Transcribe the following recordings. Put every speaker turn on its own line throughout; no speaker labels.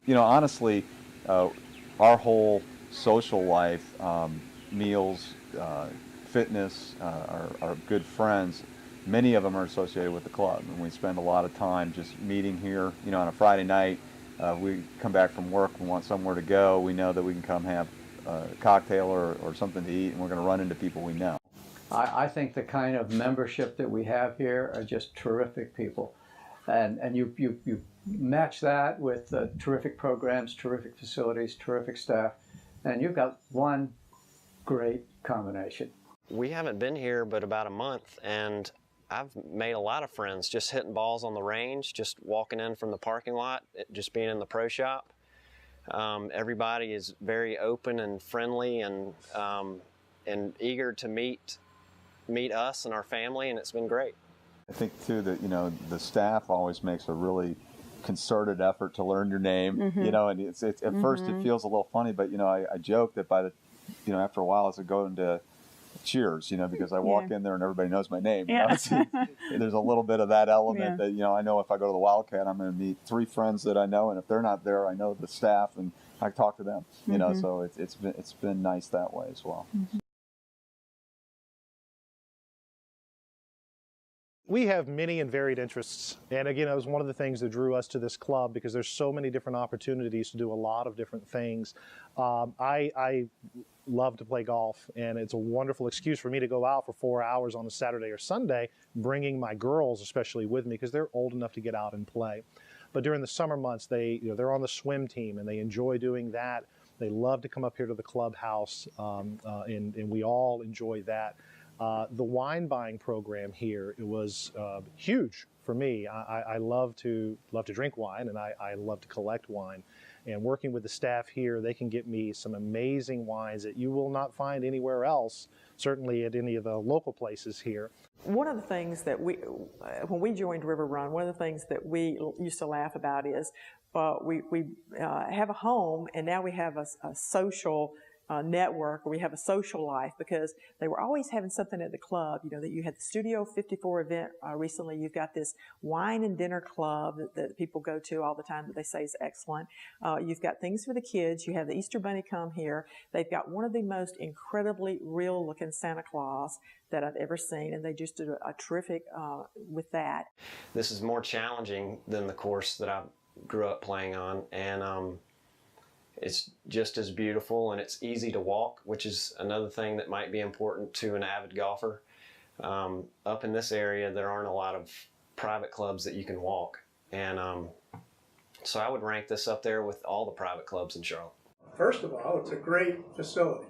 You know, honestly, uh, our whole social life, meals, fitness, our good friends, many of them are associated with the club, and we spend a lot of time just meeting here. You know, on a Friday night, we come back from work, we want somewhere to go. We know that we can come have a cocktail or something to eat, and we're going to run into people we know.
I think the kind of membership that we have here are just terrific people. And you match that with terrific programs, terrific facilities, terrific staff, and you've got one great combination.
We haven't been here but about a month, and I've made a lot of friends just hitting balls on the range, just walking in from the parking lot, just being in the pro shop. Everybody is very open and friendly and eager to meet us and our family, and it's been great.
I think too that, you know, the staff always makes a really concerted effort to learn your name. You know, and it's at first it feels a little funny, but you know, I joke that by the, you know, after a while as I go into Cheers, you know, because I walk in there and everybody knows my name. You know? There's a little bit of that element that, you know, I know if I go to the Wildcat, I'm going to meet 3 friends that I know, and if they're not there, I know the staff and I talk to them. You know, so it's been nice that way as well.
We have many and varied interests, and again, it was one of the things that drew us to this club because there's so many different opportunities to do a lot of different things. I love to play golf, and it's a wonderful excuse for me to go out for 4 hours on a Saturday or Sunday, bringing my girls especially with me because they're old enough to get out and play. But during the summer months, they're on the swim team and they enjoy doing that. They love to come up here to the clubhouse, and we all enjoy that. The wine buying program here, it was huge for me. I love to drink wine, and I love to collect wine. And working with the staff here, they can get me some amazing wines that you will not find anywhere else, certainly at any of the local places here.
One of the things that when we joined River Run, one of the things that we used to laugh about is we have a home, and now we have a social network, or we have a social life, because they were always having something at the club. You know, that you had the Studio 54 event recently. You've got this wine and dinner club that people go to all the time that they say is excellent. You've got things for the kids. You have the Easter Bunny come here. They've got one of the most incredibly real looking Santa Claus that I've ever seen, and they just did a terrific with that.
This is more challenging than the course that I grew up playing on, and it's just as beautiful, and it's easy to walk, which is another thing that might be important to an avid golfer. Up in this area, there aren't a lot of private clubs that you can walk, and so I would rank this up there with all the private clubs in Charlotte.
First of all, it's a great facility.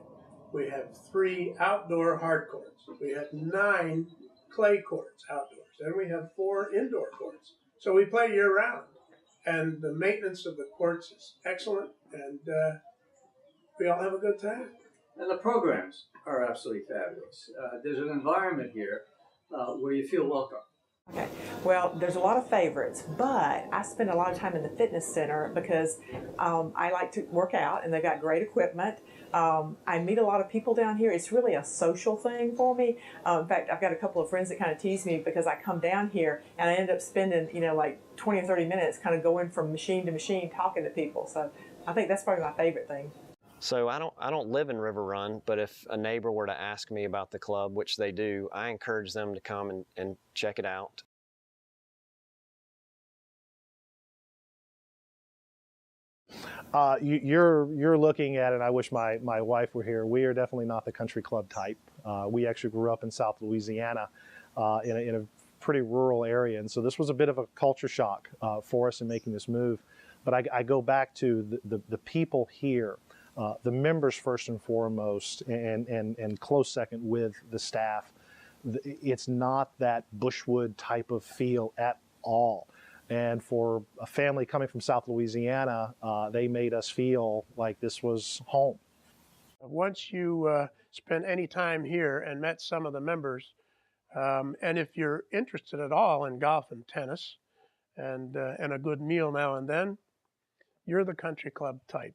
We have 3 outdoor hard courts. We have 9 clay courts outdoors, and we have 4 indoor courts. So we play year round. And the maintenance of the courts is excellent, and we all have a good time.
And the programs are absolutely fabulous. There's an environment here where you feel welcome.
Okay, well, there's a lot of favorites, but I spend a lot of time in the fitness center because I like to work out, and they've got great equipment. I meet a lot of people down here. It's really a social thing for me. In fact, I've got a couple of friends that kind of tease me because I come down here and I end up spending, you know, like 20 or 30 minutes kind of going from machine to machine talking to people. So I think that's probably my favorite thing.
So I don't live in River Run, but if a neighbor were to ask me about the club, which they do, I encourage them to come and check it out.
You're looking at it, and I wish my wife were here. We are definitely not the country club type. We actually grew up in South Louisiana in a pretty rural area, and so this was a bit of a culture shock for us in making this move. But I go back to the people here, the members first and foremost, and close second with the staff. It's not that Bushwood type of feel at all. And for a family coming from South Louisiana, they made us feel like this was home.
Once you spent any time here and met some of the members, and if you're interested at all in golf and tennis and a good meal now and then, you're the country club type.